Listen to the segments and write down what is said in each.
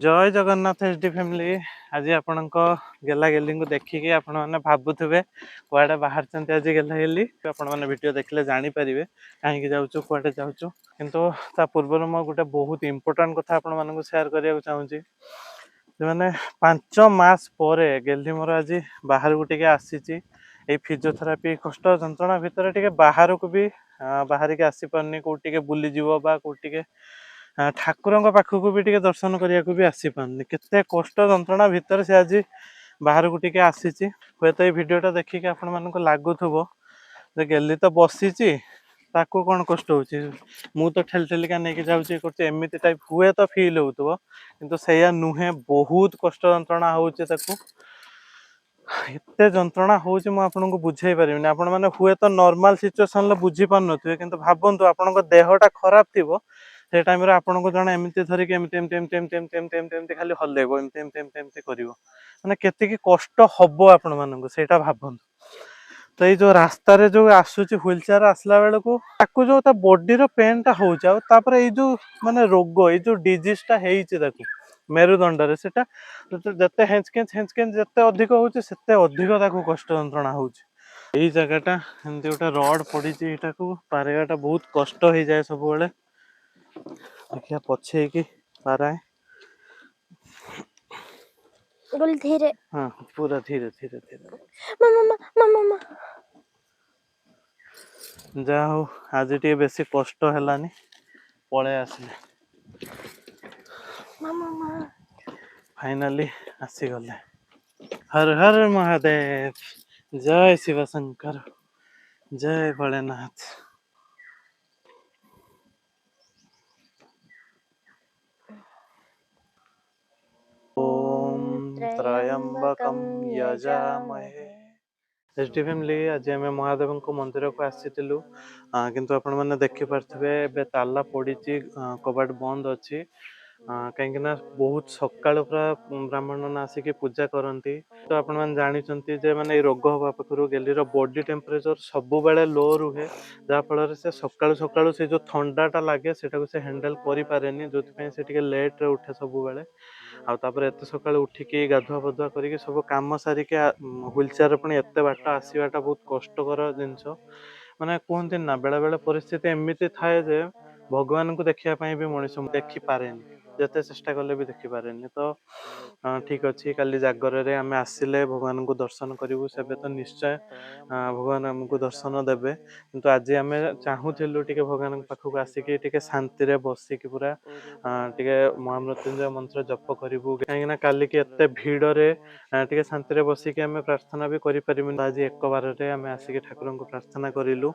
जय Jagannath HD family. आज आपण गेला गेली को देखिकी आपण मैंने भावुवे कुआडे बाहर आज गेला गेली आपण मैंने वीडियो देखले जापर कहीं जाऊँ कुआडे जाऊँ किंतु ता पूर्व मैं गोटे बहुत इंपोर्टाट कथा आपण मानक सेयार करने को चाहूँगी। मैंने 5 मास पर गेली मोर आज बाहर को टे आसी फिजियोथेरापी कष्ट जंत्रणा भितर टे बाहर को भी बाहर के आसी पारनी कौटी बुलीज कौटी ठाकुर पाखक भी टे दर्शन करने को भी आसी पारनी केते कष्ट जंत्रणा भितर से आज बाहर को टे आसी हे तो ये भिडटा देखिए आपण मानक लगुव गेली तो बसी ताकू कौन कष्ट हो तो ठेल ठेलिका नहीं जाऊँगी एमती टाइप हुए तो फिल हो किंतु से नुहे बहुत कष्ट जंत्रणा होते जंत्रणा होको बुझे पारि आपण मैंने हुए तो नॉर्मल सिचुएशन बुझी पार नुवे कि भावतु आपण देहटा खराब थी से टाइम आपन को जन एमती धरिक खाली हल्लेब एमती कर मैंने केतिकी कष्ट हम आपण मानक से भावतु। तो ये जो रास्ता रे जो आसूची व्हील चेयर आसला बेल को जो बॉडी रो पेन टा हो जो माने रोग ये जो डिजीजटा है मेरुदंड रे सेटा जते हेंचकेंच जते अधिक होचे सेते अधिक ताको कष्ट जंत्रणा होचे। एई जगहटा एमती गोटे रड पड़ी एटा को पारेगाटा बहुत कष्ट हो जाए सब बेले देखिया पछे की पाराए बोल धीरे हाँ पूरा धीरे धीरे धीरे मामा मामा जा हो आज टे बेसी कष्ट हेलानी पळे आसले मामा फाइनाली आसी गले। हर हर महादेव, जय शिव शंकर, जय भोलेनाथ। ओम त्रयंबकम यजामहे। एचडी फैमिली आज आम महादेव को मंदिर को आसीलु किंतु आपण मैंने देखि पार्थिबे एबे ताला पड़ी कबाट बंद अच्छी कहीं बहुत सका ब्राह्मण आसिक पूजा करती। तो आपण मैंने जानी जे माने रोग हवा पाखु गेलीर बॉडी टेम्परेचर सब बेले लो रुहे जहाँफल से सका सका से जो थंडाटा लगे से हैंडल करें जो से लेट्रे उठे सब बेले आउे एत सका उठिकी गाधुआ पाधुआ करके सब कम सारिक व्हील चेयर पुणी एत बाट आसवाटा बहुत कष्टर जिनस माने कहते ना बेले बेले परिस्थिति एमती थाए जे भगवान को देखापी भी मनीष देखिपारे जिते चेष्टा कले भी देखिपारे। तो ठीक अच्छे काली जागर आम आसिले भगवान को दर्शन करूँ से तो निश्चय भगवान आमको दर्शन देवे किंतु आज आम चाहूँ टे भगवान पाखक आसिक शांति बसिक पूरा टे महामृत्युंजय मंत्र जप करूँ कहीं काली की एत भिड़े टे शांति बसिक आम प्रार्थना भी करें। आज एक बार आम आसिक ठाकुर को प्रार्थना करूँ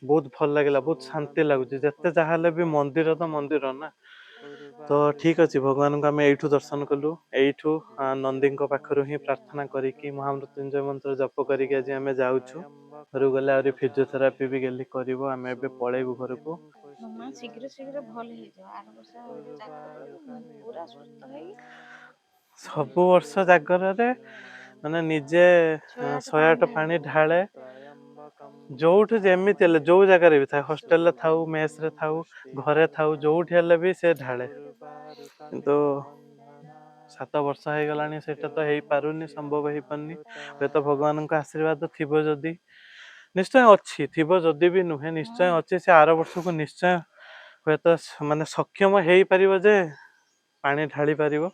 बहुत भल लगे बहुत शांति लगुच जिते जहाँ भी मंदिर तो मंदिर ना। तो ठीक अच्छे भगवान को आम यू दर्शन कलु यू नंदी पाखर ही प्रार्थना करी महामृत्युंजय मंत्र जप करके आज आम जाऊँ घर गले आ फिजियोथेरापी भी गेली कर आम ए पलैबू घर को शीघ्र शीघ्र भल हो जाओ आर वर्ष पूरा सुस्त है सब वर्ष जागर माने निजे 108 पानी ढाले जो जमी जो जगार भी था हॉस्टेल थाऊ मेस रे थाऊ घरे थाऊ जो भी से ढाले किंतु 7 वर्ष हो गलानी सेटा तो हो पारुनी संभव हो पारनी हे तो भगवान का आशीर्वाद थिबो जदी निश्चय अच्छी थिबो जदी भी नुहे निश्चय अच्छी से आर वर्ष को निश्चय हे तो माने सक्षम हो पारिबो जे पानी ढाली पारिबो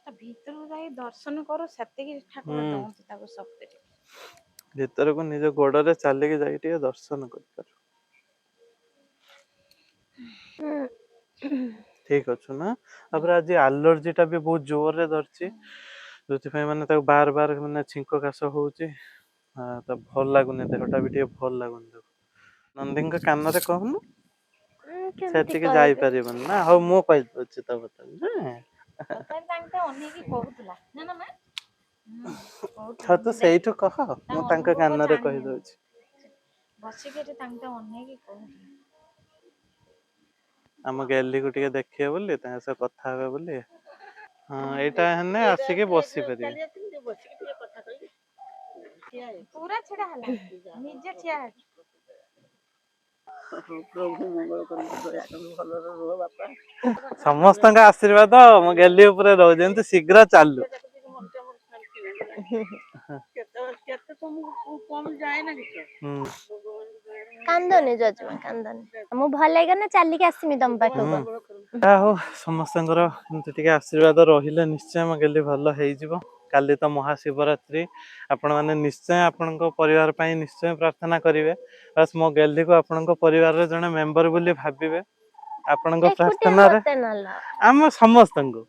भीतर जाई दर्शन करो सत्य ठाकुर दउती ताको शक्ति भीतर को निज गोड़े चलिक जाए दर्शन कर ठीक अच्छे ना। आज एलर्जीटा भी बहुत जोर रे धरची जो माने बार बार माने छिंक काश हो तो भल लगुनि देहटा भी भल लगुनि नंदी कान रे कहूनु से जाई परिबन ना हो मो कहि दछि त बता हाँ तो सही कह मु कान रे कहि दउछि आम गैली को टे देखिए बोली कथा हे बोली हाँ एटा हने आसिके बसी परिबे पूरा छड़ा हला निजे छिया ପ୍ରଭୁ ମଙ୍ଗଳ କରନ୍ତୁ, ଦୟା କରନ୍ତୁ, ଭଲରେ ରୁହ ବାପା। ସମସ୍ତଙ୍କ ଆଶୀର୍ବାଦ ମୋ ଗେଲି ଉପରେ ରହୁ, ଯେମିତି ଶୀଘ୍ର ଚାଲୁ। କେତେ ତମକୁ କମ ଯାଏ ନା କିଛି। କାନ୍ଦନି ଜଜମା କାନ୍ଦନି, ମୁଁ ଭଲ ଲାଗିଲା ଚାଲିକି ଆସିମି ତମ ପାଖକୁ। ହଉ ସମସ୍ତଙ୍କର ଏମିତି ଟିକେ ଆଶୀର୍ବାଦ ରହିଲେ ନିଶ୍ଚୟ ମୋ ଗେଲି ଭଲ ହେଇଯିବ। କାଲି ତ ମହାଶିବରାତ୍ରି, ଆପଣ ମାନେ ନିଶ୍ଚୟ ଆପଣଙ୍କ ପରିବାର ପାଇଁ ନିଶ୍ଚୟ ପ୍ରାର୍ଥନା କରିବେ। ବାସ୍ ମୋ ଗେଲିକୁ ଆପଣଙ୍କ ପରିବାରର ଜଣେ ମେମ୍ବର ବୋଲି ଭାବିବେ। ଆପଣଙ୍କ ପ୍ରାର୍ଥନାରେ ଆମ ସମସ୍ତଙ୍କୁ,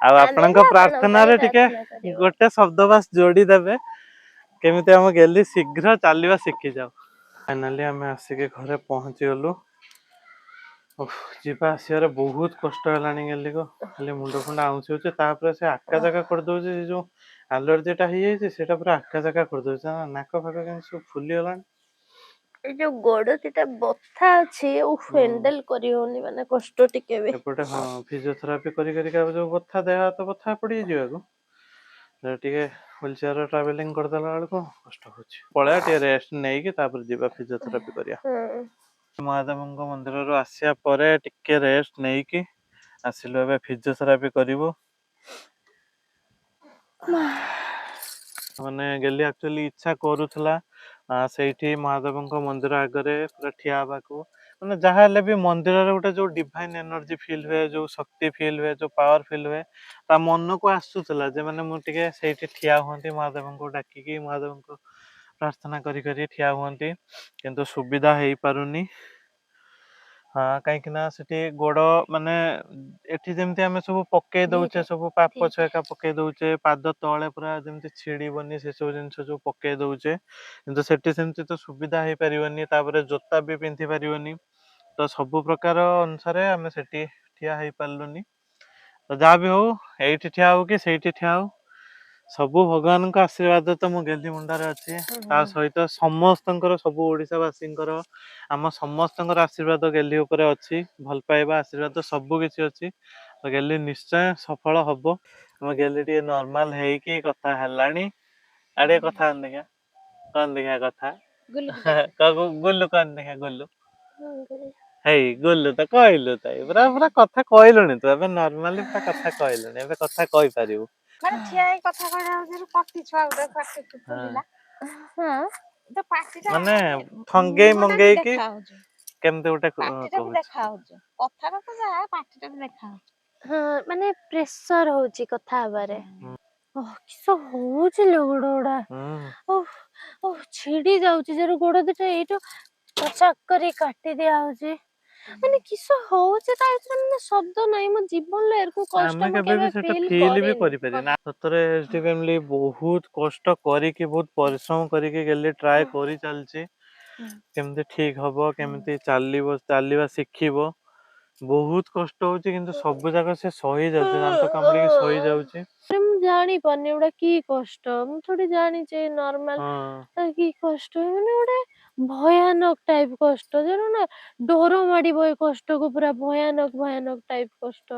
ଆଉ ଆପଣଙ୍କ ପ୍ରାର୍ଥନାରେ ଟିକେ ଗୋଟେ ଶବ୍ଦ ବାସ୍ ଯୋଡି ଦେବେ, କେମିତି ଆମ ଗେଲି ଶୀଘ୍ର ଚାଲିବା ଶିଖିଯାଉ। ଫାଇନାଲି ଆମେ ଆସିକି ଘରେ ପହଞ୍ଚି ଗଲୁ। ଯିବା ଆସିବାରେ ବହୁତ କଷ୍ଟ ହେଲାଣି ଗେଲିକୁ, ଖାଲି ମୁଣ୍ଡ ଫୁଣ୍ଡ ଆଉଁସି ହଉଛି। ତାପରେ ସେ ଆକା ଜାକା କରିଦଉଛି, ସେ ଯୋଉ ଆଲର୍ଜିଟା ହେଇଯାଇଛି ସେଟା ପୁରା ଆକା ଜାକା କରିଦଉଛି। ନାକ ଫାକ କେମିତି ସବୁ ଫୁଲିଗଲାଣି। ଏଇ ଯୋଉ ଗୋଡ ଦିଟା ବଥା ଅଛି, ହ୍ୟାଣ୍ଡେଲ କରି ହଉନି, ମାନେ କଷ୍ଟ ଟିକେ ବି। ଏପଟେ ହଁ ଫିଜିଓଥେରାପି କରି କରିକା ଯୋଉ ବଥା, ଦେହ ହାତ ବଥା ପଡିଯିବାକୁ ଟିକେ ହୁଇଲ ଚେୟାର ଟ୍ରାଭେଲିଂ କରିଦେଲା ବେଳକୁ କଷ୍ଟ ହଉଛି। ପଳେଇବା ଟିକେ ରେଷ୍ଟ ନେଇକି ତାପରେ ଯିବା ଫିଜିଓଥେରାପି କରିବା। ମହାଦେବଙ୍କ ମନ୍ଦିରରୁ ଆସିବା ପରେ ଟିକେ ରେଷ୍ଟ ନେଇକି ଆସିଲୁ, ଏବେ ଫିଜିଓଥେରାପି କରିବୁ। ମାନେ ଗେଲି ଆକ୍ଚୁଆଲି ଇଚ୍ଛା କରୁଥିଲା ସେଇଠି ମହାଦେବଙ୍କ ମନ୍ଦିର ଆଗରେ ପୁରା ଠିଆ ହେବାକୁ। ମାନେ ଯାହା ହେଲେ ବି ମନ୍ଦିରରେ ଗୋଟେ ଯୋଉ ଡିଭାଇନ ଏନର୍ଜି ଫିଲ୍ ହୁଏ, ଯୋଉ ଶକ୍ତି ଫିଲ୍ ହୁଏ, ଯୋଉ ପାୱାର ଫିଲ୍ ହୁଏ, ତା ମନକୁ ଆସୁଥିଲା ଯେ ମାନେ ମୁଁ ଟିକେ ସେଇଠି ଠିଆ ହୁଅନ୍ତି, ମହାଦେବଙ୍କୁ ଡାକିକି ମହାଦେବଙ୍କୁ ପ୍ରାର୍ଥନା କରି କରି ଠିଆ ହୁଅନ୍ତି, କିନ୍ତୁ ସୁବିଧା ହେଇପାରୁନି। କାହିଁକି ନା ସେଠି ଗୋଡ ମାନେ ଏଠି ଯେମିତି ଆମେ ସବୁ ପକେଇ ଦଉଛେ, ସବୁ ପାପ ଛୁଆକା ପକେଇ ଦଉଛେ, ପାଦ ତଳେ ପୁରା ଯେମିତି ଛିଡିବନି ସେସବୁ ଜିନିଷ ଯୋଉ ପକେଇ ଦଉଛେ, କିନ୍ତୁ ସେଠି ସେମିତି ତ ସୁବିଧା ହେଇପାରିବନି। ତାପରେ ଜୋତା ବି ପିନ୍ଧି ପାରିବନି, ତ ସବୁ ପ୍ରକାର ଅନୁସାରେ ଆମେ ସେଠି ଠିଆ ହେଇପାରିଲୁନି। ତ ଯାହା ବି ହଉ, ଏଇଠି ଠିଆ ହଉ କି ସେଇଠି ଠିଆ ହଉ, ସବୁ ଭଗବାନଙ୍କ ଆଶୀର୍ବାଦ ତ ମୋ ଗେଲି ମୁଣ୍ଡରେ ଅଛି। ତା ସହିତ ସମସ୍ତଙ୍କର, ସବୁ ଓଡିଶାବାସୀଙ୍କର, ଆମ ସମସ୍ତଙ୍କର ଆଶୀର୍ବାଦ ଗେଲି ଉପରେ ଅଛି। ଭଲ ପାଇବା, ଆଶୀର୍ବାଦ ସବୁ କିଛି ଅଛି। ତ ଗେଲି ନିଶ୍ଚୟ ସଫଳ ହବ। ଆମ ଗେଲି ଟିକେ ନର୍ମାଲ ହେଇକି କଥା ହେଲାଣି। ଆଡେ କଥା ଦେଖିଆ, କଣ ଦେଖିଆ କଥା ଗୁଲୁ କଣ ଦେଖିଆ, ଗୁଲୁ ହେଇ ଗୁଲୁ ତ କହିଲୁ ତ, ପୁରା ପୁରା କଥା କହିଲୁଣି ତୁ ଏବେ, ନର୍ମାଲି ପୁରା କଥା କହିଲୁଣି, ଏବେ କଥା କହିପାରିବୁ। ମାନେ ଠିଆ ହେଇ କଥା କହିଲା ବେଳକୁ କଟି ଛୁଆ ଗୋଟେ ପାଟି ଫୁଲିଲା। ତ ପାଟିଟା ମାନେ ଥଙ୍ଗେଇ ମଙ୍ଗେଇକି ଦେଖା ହଉଛି, କେମିତି ଗୋଟେ ପାଟିଟା ବି ଦେଖା ହଉଛି, କଥାଟା ତ ଯାହା, ପାଟିଟା ବି ଦେଖା ହଉଛି। ମାନେ ପ୍ରେସର ହଉଛି କଥା ହବାରେ। କିସ ହଉଛି ଲୋ ଗୋଡ ଗୁଡା, ଛିଡି ଯାଉଛି ଯୋଉ ଗୋଡ ଦିଟା, ଏଇଠୁ ଚକ୍ କରି କାଟି ଦିଆ ହଉଛି। ମାନେ କିସ ହଉଛି ତା ଭିତରେ, ମାନେ ଶବ୍ଦ ନାହିଁ। ମୋ ଜୀବନରେ ଏରକୁ କଷ୍ଟ ଆମେ ମୁଁ କେବେ ବି ସେଟା ଫିଲ୍ ବି କରିନି। କରିପାରିନା। ସତରେ ଫ୍ୟାମିଲି ବହୁତ କଷ୍ଟ କରିକି, ବହୁତ ପରିଶ୍ରମ କରିକି ଗେଲି ଟ୍ରାଏ କରି ଚାଲିଛି, କେମିତି ଠିକ ହବ, କେମିତି ଚାଲିବା ଶିଖିବ। ବହୁତ କଷ୍ଟ ହଉଛି, କିନ୍ତୁ ସବୁ ଯାକ ସେ ସହି ଯାଉଛି, ଦାନ୍ତ କାମୁଡିକି ସହି ଯାଉଛି। ମୁଁ ଜାଣିପାରୁନି ଏଗୁଡା କି କଷ୍ଟ, ମୁଁ ଥୋଡି ଜାଣିଛି ନର୍ମାଲ କି କଷ୍ଟ, ମାନେ ଗୋଟେ ଭୟାନକ ଟାଇପ କଷ୍ଟ, ଜାଣ ନା, ଡର ମାଡିବ ଏ କଷ୍ଟକୁ, ପୁରା ଭୟାନକ ଭୟାନକ ଟାଇପ କଷ୍ଟ।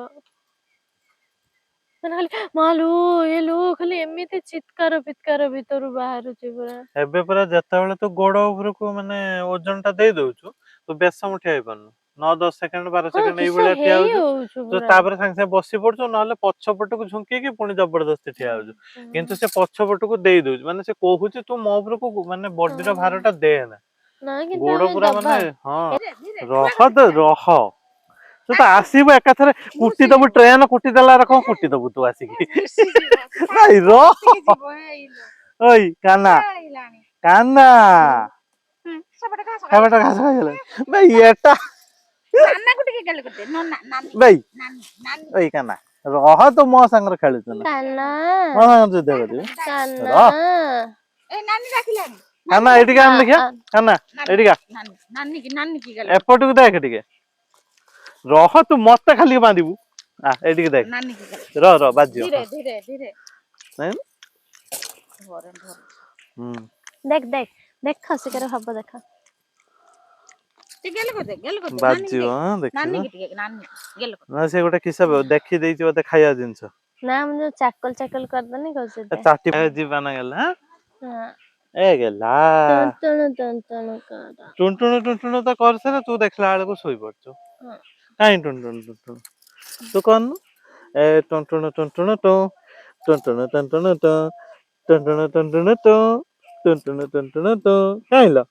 ମାନେ ଖାଲି ମାଲୋ ଏଲୋ, ଖାଲି ଏମିତି ଚିତ୍କାର ଫିତ୍କାର ଭିତରୁ ବାହାରୁଛି ପୁରା। ଏବେ ପୁରା ଯେତେବେଳେ ତୁ ଗୋଡ ଉପରକୁ ମାନେ ଓଜନ ଟା ଦେଇ ଦଉଛୁ, ତୁ ବେଶମ ଠିଆ ହେଇପାରୁନୁ। 9-10 ସେକେଣ୍ଡ 12 ସେକେଣ୍ଡ ଏଇଭଳିଆ ଠିଆ ହଉଛୁ, ତୁ ତାପରେ ସାଙ୍ଗେ ସାଙ୍ଗେ ବସି ପଡୁଛୁ, ନହେଲେ ପଛ ପଟକୁ ଝୁଙ୍କିକି ପୁଣି ଜବରଦସ୍ତି ଠିଆ ହଉଛୁ। କିନ୍ତୁ ସେ ପଛ ପଟକୁ ଦେଇ ଦଉଛି, ମାନେ ସେ କହୁଛି ତୁ ମୋ ଉପରକୁ ମାନେ ବଡିର ଭାର ଟା ଦେନା, ଗୋଡ ପୁରା ମାନେ ରହ ତୁ ତ ଆସିବୁ ଏକାଥରେ କୁଟି ଦବୁ, ଟ୍ରେନ କୁଟି ଦେଲା ରକମ କୁଟି ଦବୁ ତୁ ଆସିକି। ନାଇଁ ରହ, ଓଇ କାହ୍ନା କାହ୍ନା, ହେବାଟା ଘାସ ଖାଇଗଲାଣି ଭାଇ, ଏଟା ନାନାକୁ ଟିକେ ଗେଲ କରିଦେ, ନନା ନାନୀ ଭାଇ, ନାନୀ ନାନୀ ଓଇ କାହ୍ନା ରହ, ତୁ ମୋ ସାଙ୍ଗରେ ଖେଳୁଛୁ ନା, ମୋ ସାଙ୍ଗରେ ଯୁଦ୍ଧ କରିବୁ, ରହ। ଏ ନାନୀ ଡାକିଲାଣି, କାହ୍ନା ଏଇଠିକି ଆନ ଦେଖିଆ, କାହ୍ନା ଏଇଠିକି ଆ, ନାନୀ କି ଗେଲ ଏପଟକୁ ଦେଖ ଟିକେ, ରହ ତୁ ମତେ ଖାଲି ବାନ୍ଧିବୁ। ଏଇଠିକି ଦେଖ, ନାନୀ କି ଗେଲ, ରହ ବାଜିବ। ଧୀରେ ଧୀରେ ଧୀରେ, ଦେଖ ଦେଖ ଦେଖ, ଖସିକରେ ହବ ଦେଖ। ଗେଲ କରିଦେ, ଗେଲ କରିଦେ, ବାଜିବ ଦେଖିବୁ। ନାନୀ କି ଟିକେ, ନାନୀ ଗେଲ କରିଦେ। ନା ସେ ଗୋଟେ କିସ ଦେଖି ଦେଇଛି ବୋଧେ ଖାଇବା ଜିନିଷ। ନା ମୁଁ ଯୋଉ ଚାକଲ ଚାକଲ କରିଦେନି ଚାଟି ଯିବା ନା ଗଲା। ଏ ଗେଲା ଟୁଣଟୁଣୁ କର। ଟୁଣଟୁଣୁ ତ କରିସାରେ ତୁ ଦେଖିଲା ବେଳକୁ ଶୋଇପଡୁଛୁ ହଁ। କାହିଁ ଟୁଣଟୁଣୁ ତୁ କରୁନୁ ଏ ଟୁଣଟୁଣୁ ଟୁ ଟୁଣଟୁଣୁ ଟୁଣଟୁଣୁ ଟୁ ଟୁଣଟୁଣୁ ଟୁଣଟୁଣୁ ଟୁ ଟୁଣଟୁଣୁ ଟୁଣଟୁଣୁ ଟୁ କାହିଁଲ